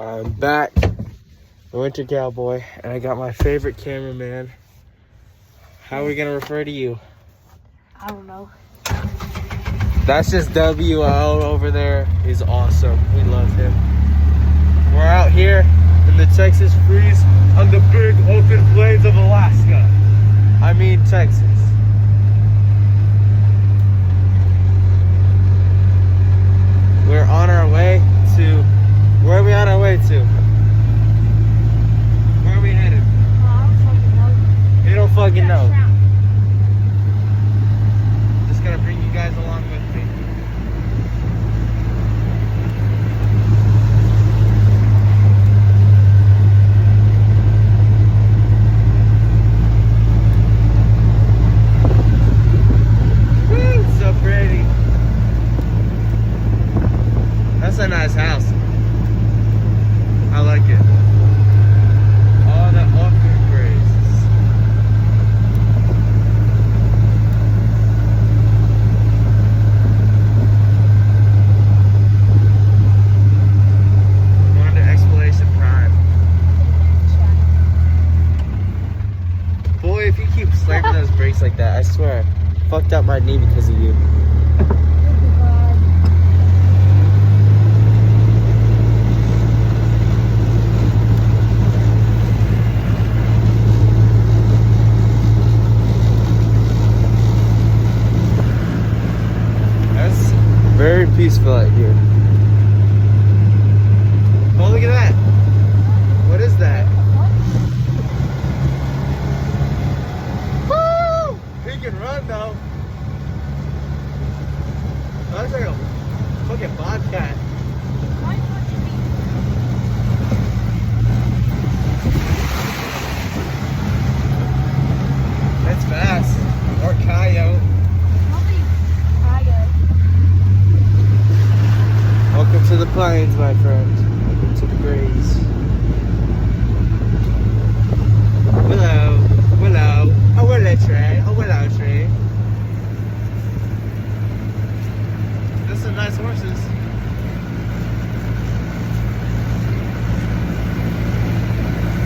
I'm back, the Winter Cowboy, and I got my favorite cameraman. How are we gonna refer to you? I don't know. That's just WO over there. He's awesome. We love him. We're out here in the Texas freeze on the big open plains of Alaska. I mean Texas. We're on our way to... Where are we on our way to? Where are we headed? I don't fucking know. You don't fucking know. Trout. Just gonna bring you guys along with me. Woo, it's so pretty. That's a nice house. I like it. All the open phrases. Going to Exploration Prime. Boy, if you keep slamming those brakes like that, I swear, I fucked up my knee because of you. Very peaceful out here. Oh, look at that. What is that? Woo! He can run though. That's like a fucking bobcat. That's fast. Or coyote. Welcome to the plains, my friend. Welcome to the grays. Willow, willow, a willow tree, a willow tree. There's some nice horses.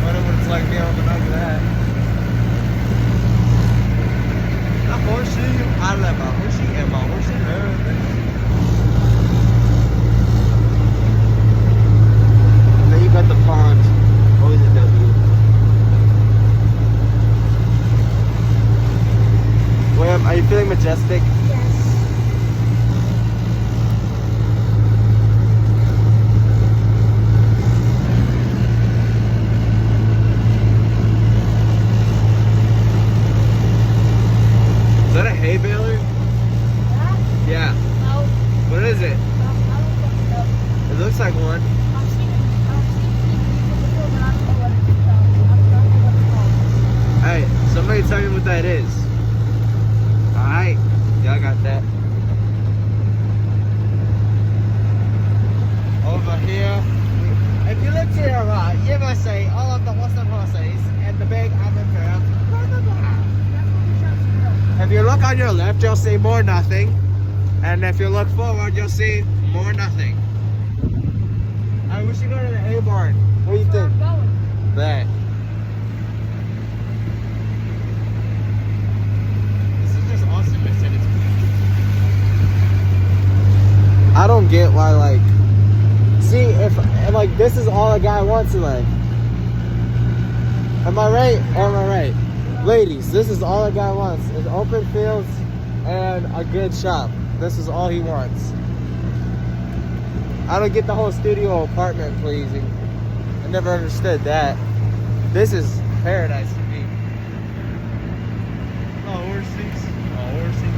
Wonder what it's like being on the back of that. A horseshoe, I love my horseshoe and my horseshoe love. Got the pond, always a W. William, are you feeling majestic? Yes. Is that a hay baler? Yeah? Yeah. No. What is it? I don't fucking know. It looks like one. I've seen it before, but I don't know what it's called. Hey, somebody tell me what that is. Alright. Y'all got that. Over here. If you look to your right, you will see all of the western horses and the big almond trail. If you look on your left, you'll see more nothing. And if you look forward, you'll see more nothing. Alright, we should go to the hay barn. What do you think? I'm going. Bet. This is just awesomeness at its peak. I don't get why, like, see, if like this is all a guy wants in life. Am I right or am I right? Ladies, this is all a guy wants is open fields and a good shop. This is all he wants. I don't get the whole studio apartment pleasing. I never understood that. This is paradise for me. Oh, horses. Oh, horsey,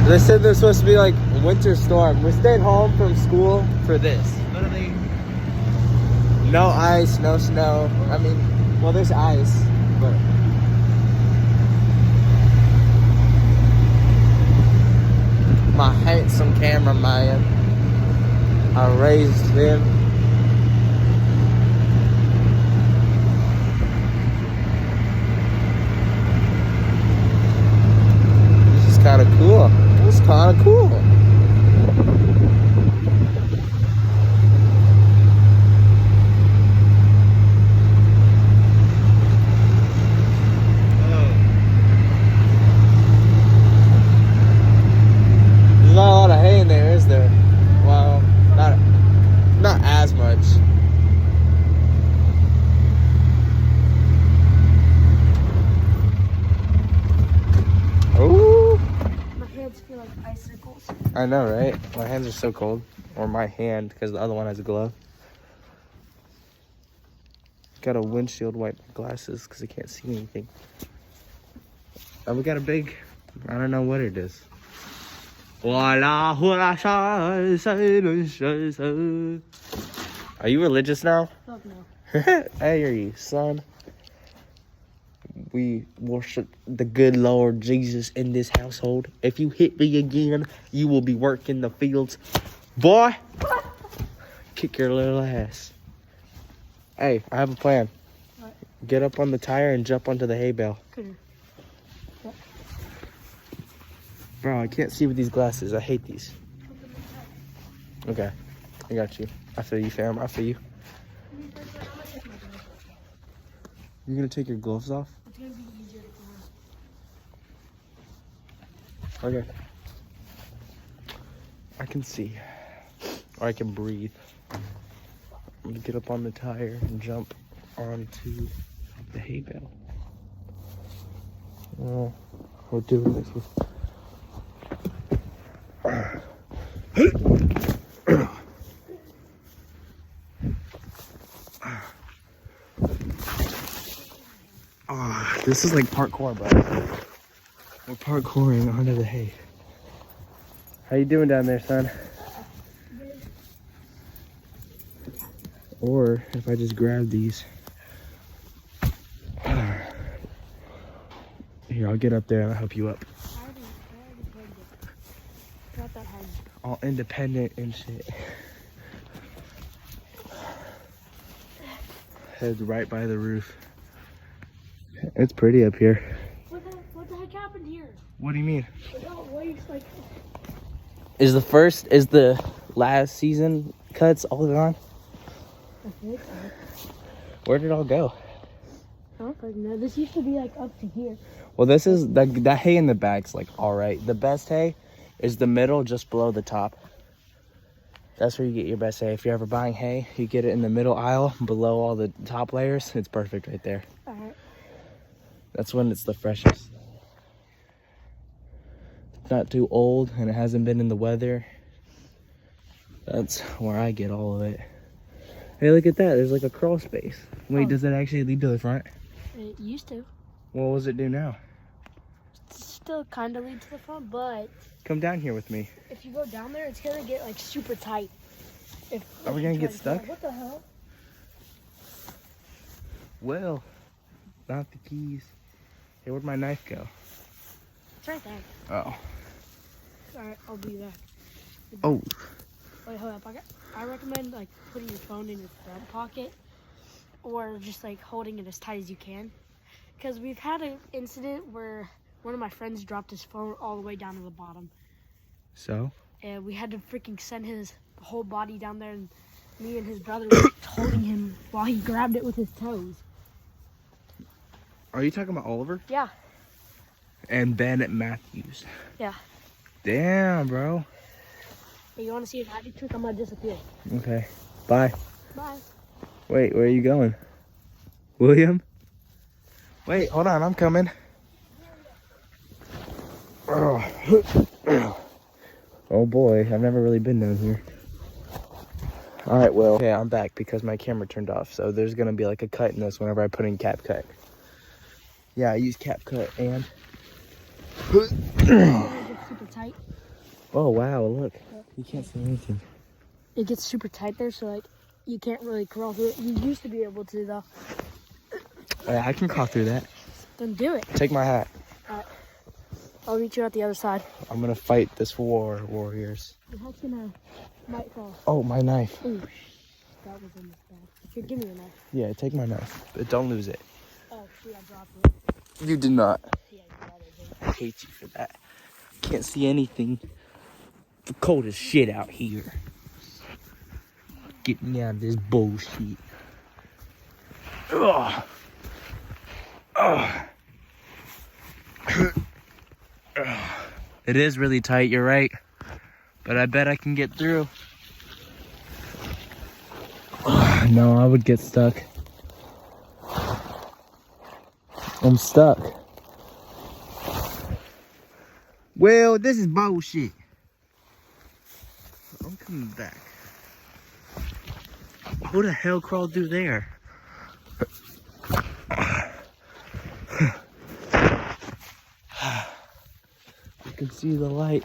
They said there's supposed to be like a winter storm. We stayed home from school for this. Literally, no ice, no snow. I mean, well, there's ice, but my handsome cameraman. I raised him. This is kind of cool. This is kind of cool. There's not a lot of hay in there, is there? Well, not as much. Ooh. My hands feel like icicles. I know, right? My hands are so cold. Or my hand, because the other one has a glove. Got a windshield wipe glasses because I can't see anything. And we got a big, I don't know what it is. Are you religious now? Fuck no. I hear you, son. We worship the good Lord Jesus in this household. If you hit me again, you will be working the fields. Boy, kick your little ass. Hey, I have a plan. What? Get up on the tire and jump onto the hay bale. Couldn't. Bro, I can't see with these glasses. I hate these. Okay, I got you. I feel you, fam. I feel you. You're gonna take your gloves off? It's gonna be easier to Okay. I can see. Or I can breathe. I'm gonna get up on the tire and jump onto the hay bale. Well, we're doing this with... This is like parkour, bro. We're parkouring onto the hay. How you doing down there, son? Or if I just grab these. Here, I'll get up there and I'll help you up. I already played it. Not that hard. All independent and shit. Head right by the roof. It's pretty up here. What the heck happened here? What do you mean? It got waves like. Is the last season cuts all gone? I think so. Where did it all go? I don't fucking know. This used to be like up to here. Well, this is that hay in the back's like all right. The best hay is the middle, just below the top. That's where you get your best hay. If you're ever buying hay, you get it in the middle aisle, below all the top layers. It's perfect right there. All right. That's when it's the freshest. It's not too old and it hasn't been in the weather. That's where I get all of it. Hey, look at that. There's like a crawl space. Wait, Oh. does it actually lead to the front? It used to. What does it do now? Still kind of lead to the front, but Come down here with me. if you go down there, it's gonna get like super tight. Are we gonna you get try to stuck? climb. What the hell? Well, not the keys. Hey, where'd my knife go? It's right there. Oh. All right, I'll be back. Oh. Wait, hold up. I recommend like putting your phone in your front pocket, or just like holding it as tight as you can. Because we've had an incident where one of my friends dropped his phone all the way down to the bottom, So? and we had to freaking send his whole body down there, and me and his brother were holding him while he grabbed it with his toes. Are you talking about Oliver? Yeah. And Bennett Matthews. Yeah. Damn, bro. Hey, you want to see a magic trick? I'm gonna disappear. Okay. Bye. Bye. Wait, where are you going? William? Wait, hold on, I'm coming. Oh boy, I've never really been down here. Alright, well, okay, I'm back because my camera turned off, so there's gonna be like a cut in this whenever I put in CapCut. Yeah, I use CapCut and... It gets super tight. Oh wow, look. You can't see anything. It gets super tight there, so like you can't really crawl through it. You used to be able to though. I can crawl through that. Then do it. Take my hat. Alright. I'll meet you at the other side. I'm gonna fight this war, warriors. Your hat's gonna might fall. Oh, my knife. Ooh, that was in the bag. Here, give me your knife. Yeah, take my knife, but don't lose it. Oh, shoot, I dropped it. You did not. Yeah, you got it. I hate you for that. Can't see anything. It's cold as shit out here. Get me out of this bullshit. Ugh. Ugh. It is really tight, you're right. But I bet I can get through. No, I would get stuck. I'm stuck. Well, this is bullshit. I'm coming back. Who the hell crawled through there? You can see the light.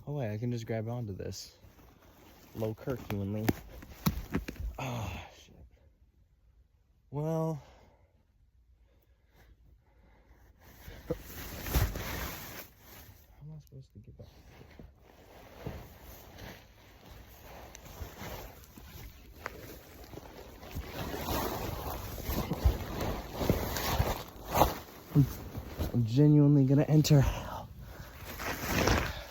Oh wait, I can just grab onto this. Low Kirk, humanly. Oh shit. Well. How am I supposed to get back? I'm genuinely gonna enter hell.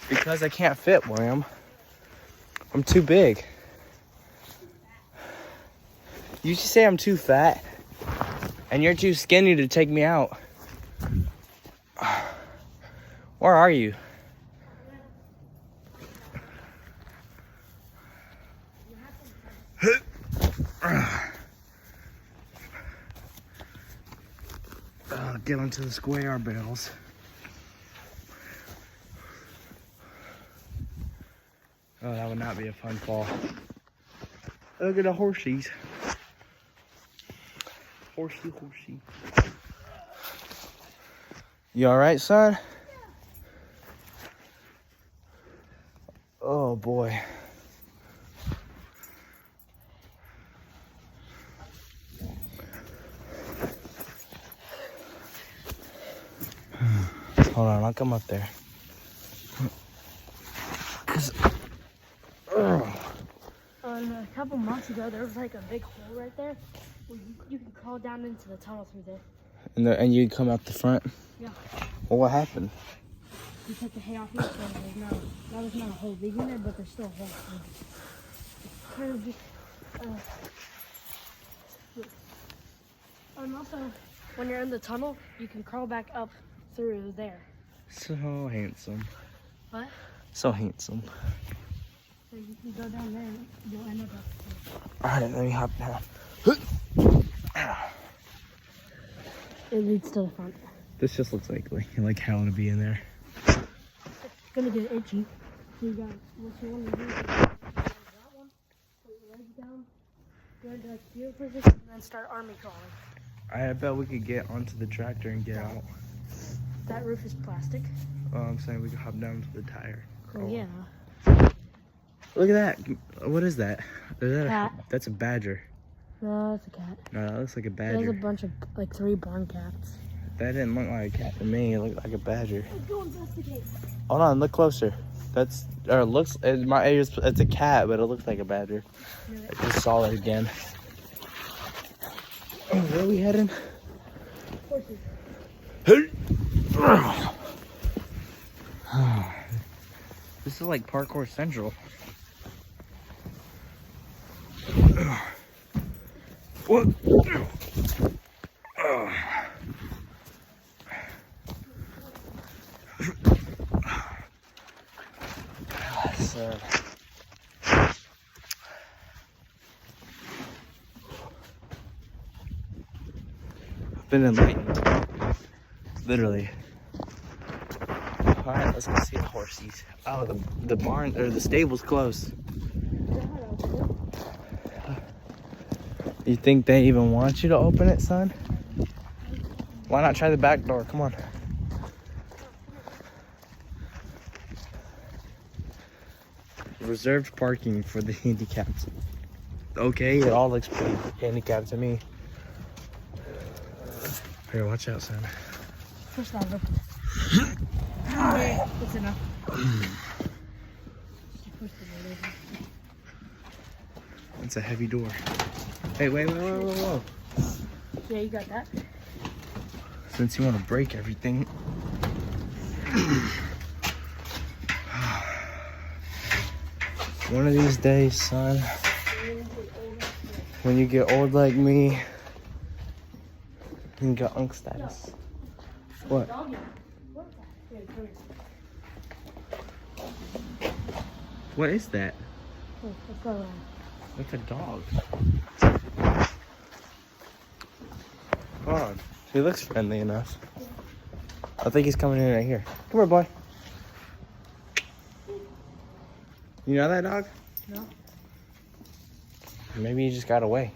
Because I can't fit, William. I'm too big. You just say I'm too fat. And you're too skinny to take me out. Where are you? Get onto the square barrels. Oh, that would not be a fun fall. Look at the horsies. Horsey, horsey. You alright, son? Oh boy. Hold on, I'll come up there. A couple months ago, there was like a big hole right there. Where you can crawl down into the tunnel through there. And you come out the front? Yeah. Well, what happened? You took the hay off here, so there's not a hole big in there, but there's still a hole. Kind of just, and also, when you're in the tunnel, you can crawl back up through there. So handsome. What? So handsome. So you can go down there and you'll end up up there. Alright, let me hop down. It leads to the front. This just looks like hell to be in there. It's gonna get itchy. So you got what you want to do is that one, put your legs down, go into like fetal position, and then start army crawling. I bet we could get onto the tractor and get out. That roof is plastic. Oh, I'm saying we could hop down to the tire. Oh yeah. Look at that. What is that? Is that Cat. That's a badger. No, it's a cat. No, that looks like a There's a badger. bunch of like 3 barn cats. That didn't look like a cat to me. It looked like a badger. Let's go investigate. Hold on, look closer. It's a cat, but it looks like a badger. I just saw it again. Oh, where are we heading? Horses. This is like Parkour Central. What? So, I've been enlightened. Literally. Alright, let's go see the horsies. Oh, the barn or the stable's closed. You think they even want you to open it, son? Why not try the back door? Come on. Reserved parking for the handicapped. Okay, it all looks pretty handicapped to me. Here, watch out, son. Push that open. Okay, that's enough. It's a heavy door. Hey, wait, whoa. Yeah, you got that. Since you want to break everything. One of these days, son, when you get old like me, you got unk status. What? What is that? It's a dog. Come on. He looks friendly enough. I think he's coming in right here. Come here, boy. You know that dog? No. Maybe he just got away.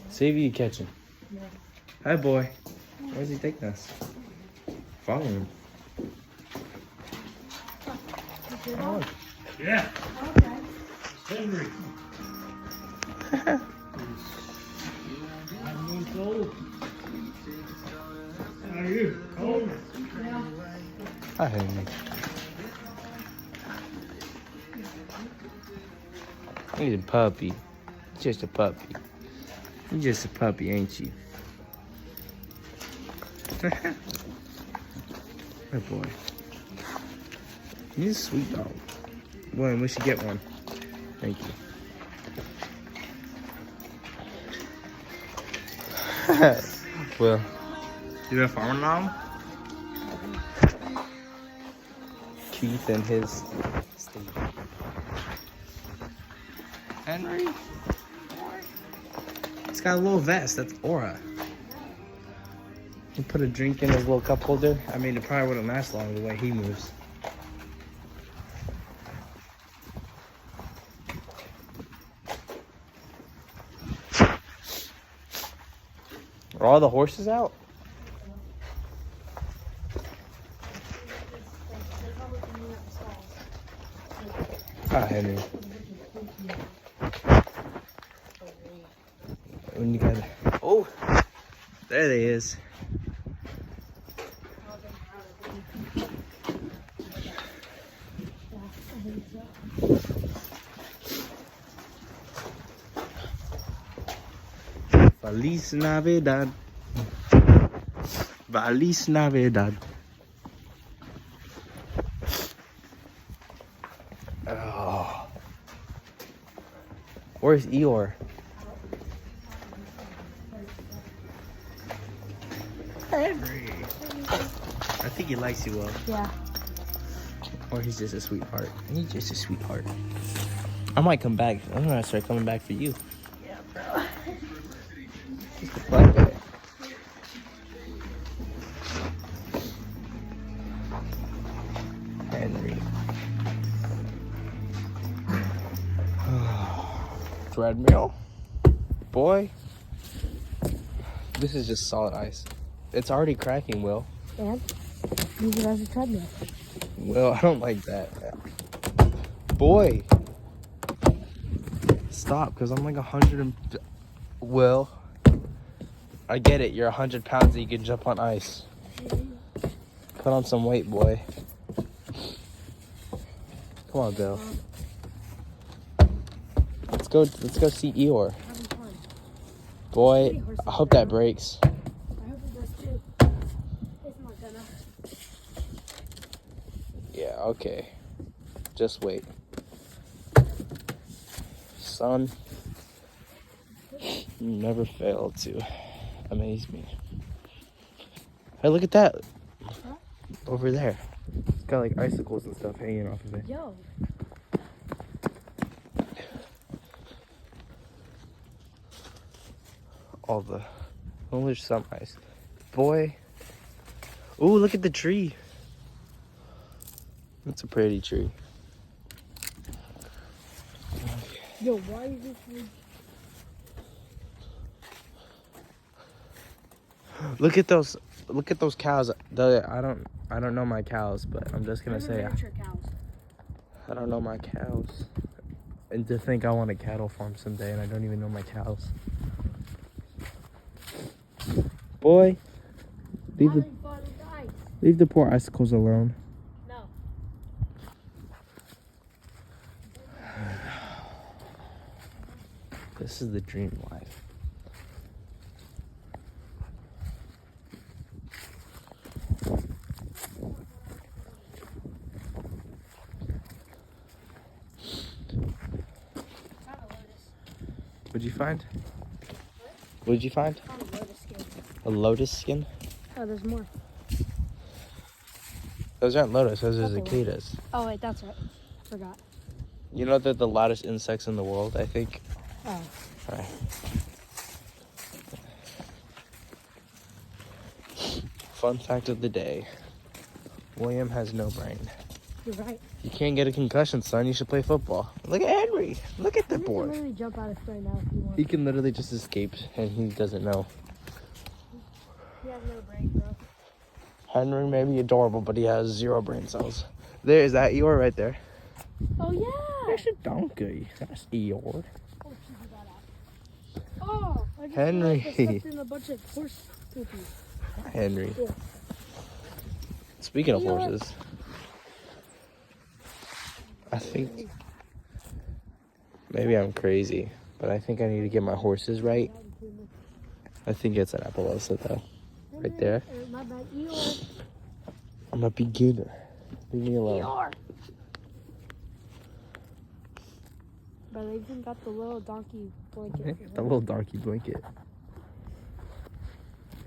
See if you can catch him. No. Hi, boy. Where's he taking us? Follow him. Oh. Yeah. Okay. Henry. I'm cold. How are you? Cold? Yeah. Hi, Henry. He's a puppy. Just a puppy. You're just a puppy, ain't you? Good boy. He's a sweet dog. Boy, we should get one. Thank you. Well, you gonna farm now? Keith and his stage. Henry? It's got a little vest. That's Aura. You put a drink in his little cup holder. I mean, it probably wouldn't last long the way he moves. Are all the horses out? Ah, Henry. When you got, oh, there they is. Feliz Navidad. Feliz Navidad. Oh. Where's Eeyore? Henry. I think he likes you well. Yeah. Or he's just a sweetheart. He's just a sweetheart. I might come back. I'm gonna start coming back for you. Yeah, bro. Just a fun guy. Henry. Treadmill. Boy. This is just solid ice. It's already cracking, Will. And use it as a treadmill. Will, I don't like that. Boy. Stop, because I'm like 100 and... Will. I get it. You're 100 pounds and you can jump on ice. Put on some weight, boy. Come on, Bill. Let's go see Eeyore. Having fun. Boy, I hope that breaks. I hope it does too. It's not gonna. Yeah, okay. Just wait. Son, you never fail to amaze me. Hey, look at that. Huh? Over there. It's got like icicles and stuff hanging off of it. Yo. All the... Oh, there's some ice. Boy. Ooh, look at the tree. That's a pretty tree. Yo, why is this one? Look at those cows. I don't know my cows, but I'm just gonna say Miniature cows. I don't know my cows. And to think I want a cattle farm someday and I don't even know my cows. Boy, leave the, Having fun with the ice. leave the poor icicles alone. No. This is the dream life. Found a lotus. What'd you find? What'd you find? Found a lotus skin. A lotus skin? Oh, there's more. Those aren't lotus, those are That's a cicadas. Oh wait, that's right. Forgot. You know they're the loudest insects in the world, I think. Oh. Alright. Fun fact of the day. William has no brain. You're right. You can't get a concussion, son. You should play football. Look at Henry. Look at the You can boy. literally jump out of right now if you want. He can literally just escape, and he doesn't know. He has no brain, bro. Henry may be adorable, but he has 0 brain cells. There, is that Eeyore right there? Oh yeah. That's a donkey. That's Eeyore. Oh, she did that out. Oh, I just Henry. realized I stepped in a bunch of horse poopy. Henry. Yeah. Speaking of Eeyore. horses, I think maybe I'm crazy, but I think I need to get my horses right. I think it's an Appaloosa though. Right there. My bad. Eeyore. I'm a beginner. Leave me alone. Eeyore. But they even got the little donkey blanket. for The her. little donkey blanket.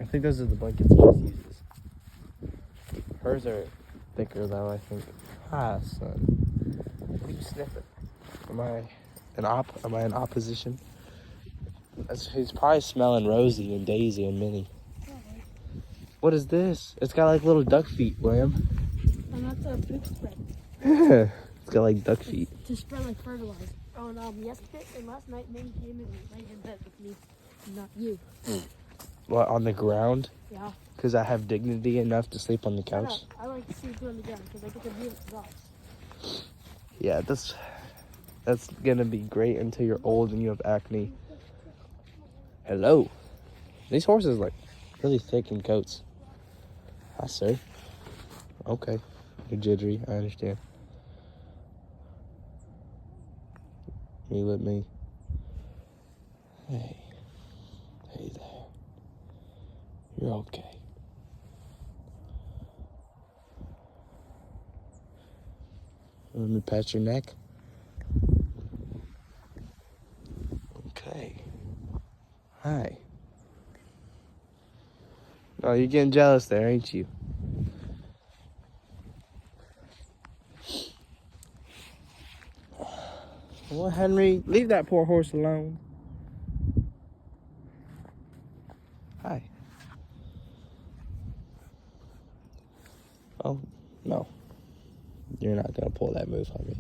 I think those are the blankets Jess uses. Hers are thicker though, I think. Ah, son. What are you sniffing? Am I in opposition? He's probably smelling Rosie and Daisy and Minnie. What is this? It's got like little duck feet, William. And that's a poop spread It's got like duck feet. to spread like fertilizer. Oh, and yesterday and last night, Minnie came and laid in bed with me, not you. What, on the ground? Yeah. Because I have dignity enough to sleep on the Shut couch? up. I like to sleep on the ground because I get to view the dogs. Yeah, that's gonna be great until you're old and you have acne. Hello. These horses look really thick in coats. Hi, sir. Okay. You're jittery, I understand. You with me? Hey. Hey there. You're okay. Let me pat your neck. Okay. Hi. Oh, you're getting jealous there, ain't you? Well, Henry, leave that poor horse alone. Hi. Oh, no. You're not gonna pull that move on me.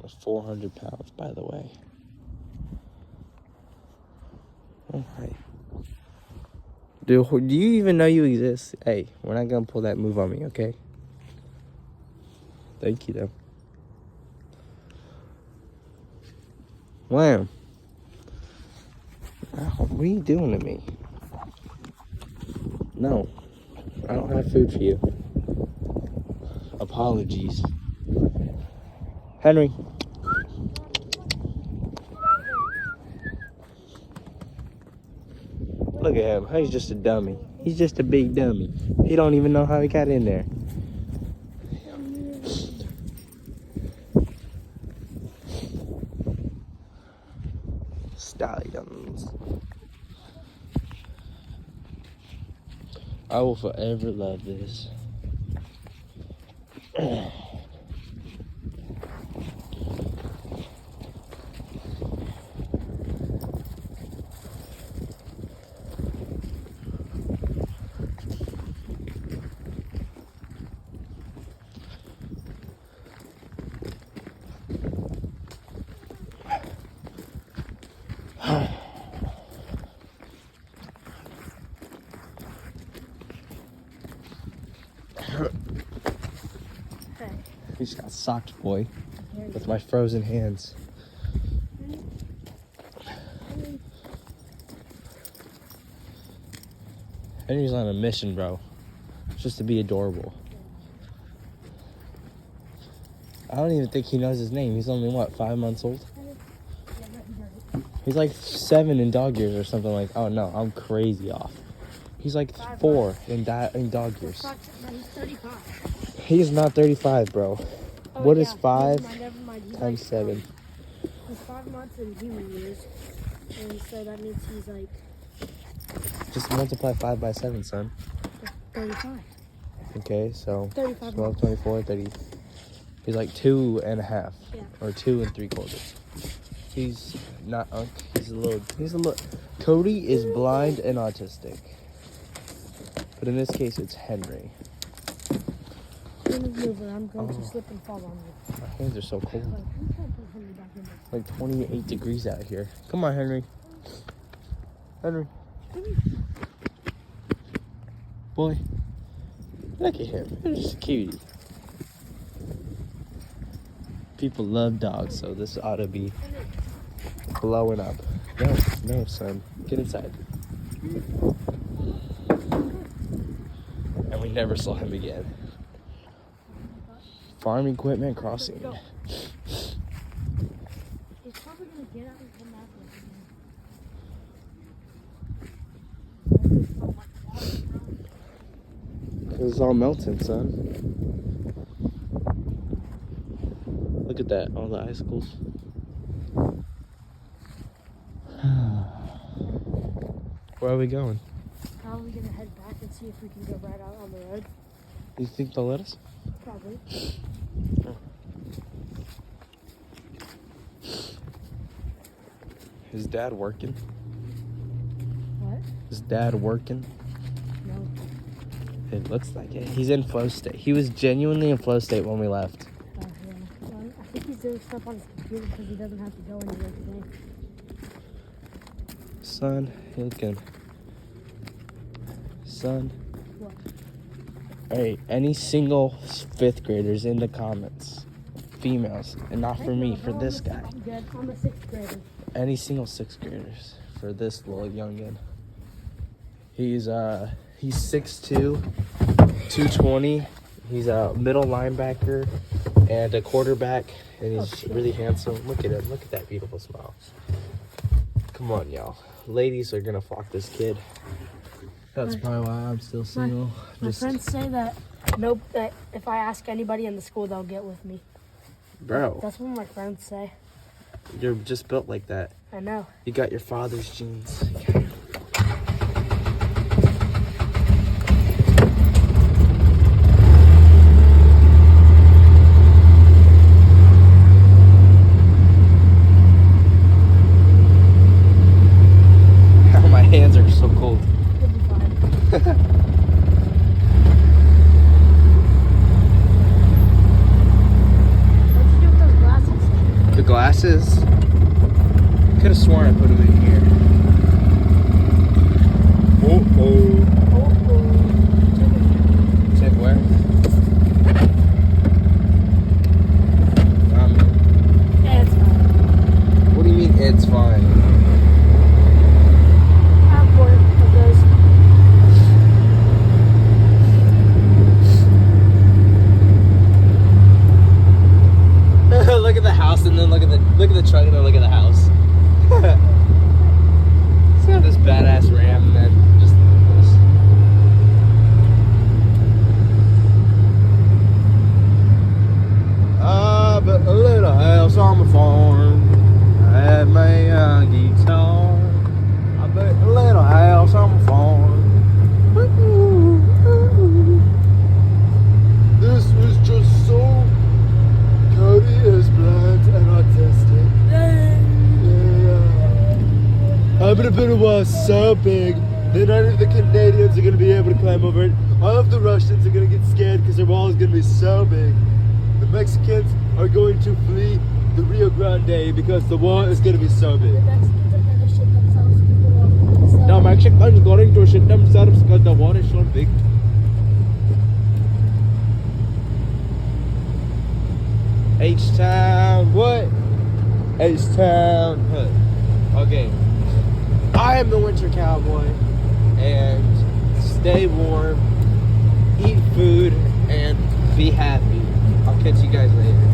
That's 400 pounds, by the way. Oh, hi. Dude, do you even know you exist? Hey, we're not gonna pull that move on me, okay? Thank you, though. Wham. What are you doing to me? No, I don't have food for you. Apologies. Henry. Look at him. He's just a dummy. He's just a big dummy. He don't even know how he got in there. Stallions. I will forever love this. Hey. He just got socked, boy, with my frozen hands. Henry's on a mission, bro. It's just to be adorable. I don't even think he knows his name. He's only, what, 5 months old? He's like 7 in dog years or something like. Oh no, I'm crazy off. He's like 4 in dog years. He's 35. He's not 35, bro. Oh, What yeah. is 5 Never mind. He's times like, 7? He's 5 months in human years. And so that means he's like Just multiply 5 by 7, son. 35. Okay, so 35 12, months. 24, 30. He's like 2.5 Yeah. or 2 3/4. He's not Unk. He's a little. Cody is blind and autistic. But in this case, it's Henry. I'm going to move or I'm going to slip and fall on you. My hands are so cold. Like, you can't put Henry back in there. Like 28 degrees out here. Come on, Henry. Henry. Boy. Look at him. He's just a cutie. People love dogs, so this ought to be blowing up. No, son. Get inside. And we never saw him again. Farm equipment crossing. He's probably going to get out and come back with Because it's all melting, son. Look at that, all the icicles. Where are we going? Probably going to head back and see if we can go right out on the road. You think they'll let us? Probably. Is Dad working? What? Is Dad working? No. It looks like it. He's in flow state. He was genuinely in flow state when we left. Yeah. Well, I think he's doing stuff on his computer because he doesn't have to go anywhere today. Son, you looking. Son. What? Alright, any single 5th graders in the comments. Females. And not for me, for this guy. I'm good. I'm a 6th grader. Any single 6th graders for this little youngin. He's 6'2", 220. He's a middle linebacker and a quarterback, and he's really handsome. Look at him. Look at that beautiful smile. Come on, y'all. Ladies are gonna flock this kid. That's probably why I'm still single. My friends say that that if I ask anybody in the school, they'll get with me. Bro, That's what my friends say. you're just built like that. I know. You got your father's genes. My hands are so cold. You'll be fine. What'd you do with those glasses? The glasses? Could have sworn I put them in here. Check where? Yeah, it's fine. What do you mean it's fine? I have more of those. Look at the house and then look at the truck and then look at the house. It's got this badass Ram and then just this. I built a little house on my farm. I had my own guitar. I built a little house on my farm. This was just so. Cody is blind and autistic. Yeah. I'm gonna build a wall so big that none of the Canadians are gonna be able to climb over it. All of the Russians are gonna get scared because their wall is gonna be so big. The Mexicans are going to flee the Rio Grande because the wall is gonna be so big. The Mexicans are going to shit themselves because the The Mexicans are going to shit themselves because the wall is so big. H-Town, what? H-Town, huh. Okay. I am the Winter Cowboy, and stay warm, eat food, and be happy. I'll catch you guys later.